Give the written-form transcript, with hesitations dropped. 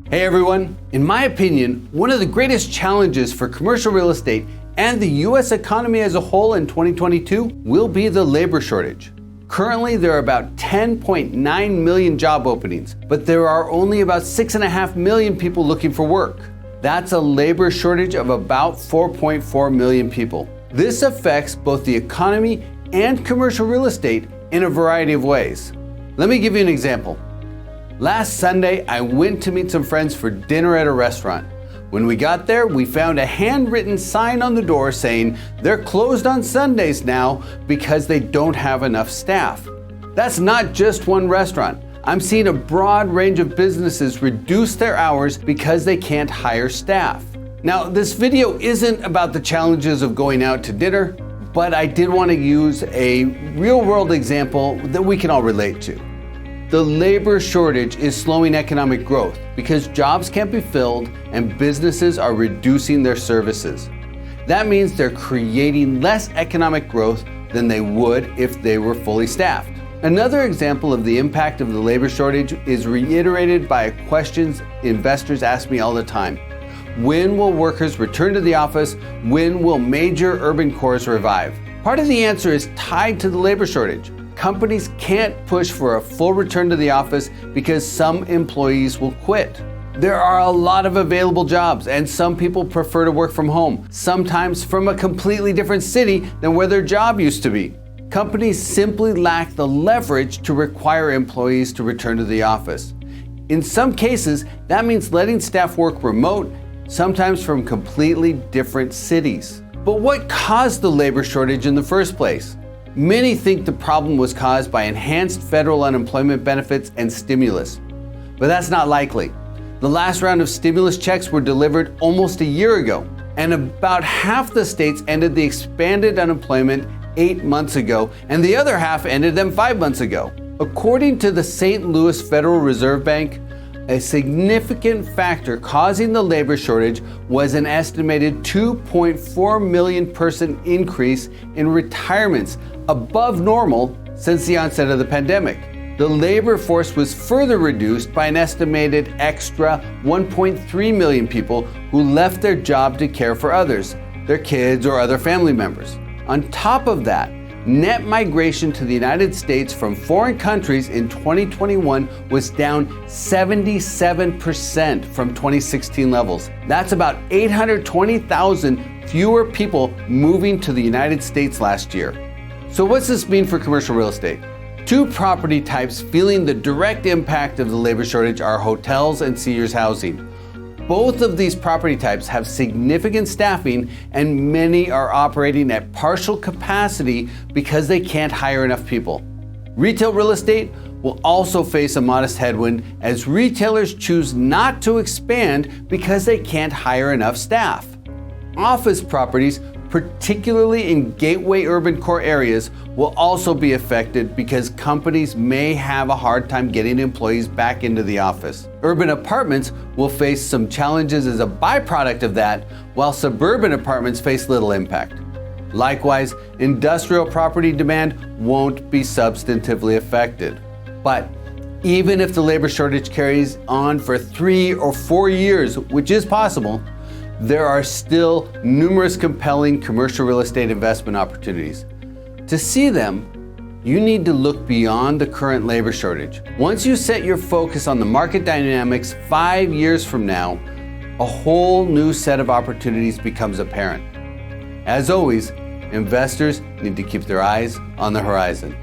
Hey everyone, in my opinion, one of the greatest challenges for commercial real estate and the US economy as a whole in 2022 will be the labor shortage. Currently, there are about 10.9 million job openings, but there are only about 6.5 million people looking for work. That's a labor shortage of about 4.4 million people. This affects both the economy and commercial real estate in a variety of ways. Let me give you an example. Last Sunday, I went to meet some friends for dinner at a restaurant. When we got there, we found a handwritten sign on the door saying they're closed on Sundays now because they don't have enough staff. That's not just one restaurant. I'm seeing a broad range of businesses reduce their hours because they can't hire staff. Now, this video isn't about the challenges of going out to dinner, but I did want to use a real-world example that we can all relate to. The labor shortage is slowing economic growth because jobs can't be filled and businesses are reducing their services. That means they're creating less economic growth than they would if they were fully staffed. Another example of the impact of the labor shortage is reiterated by questions investors ask me all the time. When will workers return to the office? When will major urban cores revive? Part of the answer is tied to the labor shortage. Companies can't push for a full return to the office because some employees will quit. There are a lot of available jobs, and some people prefer to work from home, sometimes from a completely different city than where their job used to be. Companies simply lack the leverage to require employees to return to the office. In some cases, that means letting staff work remote, sometimes from completely different cities. But what caused the labor shortage in the first place? Many think the problem was caused by enhanced federal unemployment benefits and stimulus, but that's not likely. The last round of stimulus checks were delivered almost a year ago, and about half the states ended the expanded unemployment 8 months ago, and the other half ended them 5 months ago. According to the St. Louis Federal Reserve Bank, a significant factor causing the labor shortage was an estimated 2.4 million person increase in retirements above normal since the onset of the pandemic. The labor force was further reduced by an estimated extra 1.3 million people who left their job to care for others, their kids or other family members. On top of that, net migration to the United States from foreign countries in 2021 was down 77% from 2016 levels. That's about 820,000 fewer people moving to the United States last year. So what's this mean for commercial real estate? Two property types feeling the direct impact of the labor shortage are hotels and seniors housing. Both of these property types have significant staffing, and many are operating at partial capacity because they can't hire enough people. Retail real estate will also face a modest headwind as retailers choose not to expand because they can't hire enough staff. Office properties, particularly in gateway urban core areas, will also be affected because companies may have a hard time getting employees back into the office. Urban apartments will face some challenges as a byproduct of that, while suburban apartments face little impact. Likewise, industrial property demand won't be substantively affected. But even if the labor shortage carries on for 3 or 4 years, which is possible, there are still numerous compelling commercial real estate investment opportunities. To see them, you need to look beyond the current labor shortage. Once you set your focus on the market dynamics 5 years from now, a whole new set of opportunities becomes apparent. As always, investors need to keep their eyes on the horizon.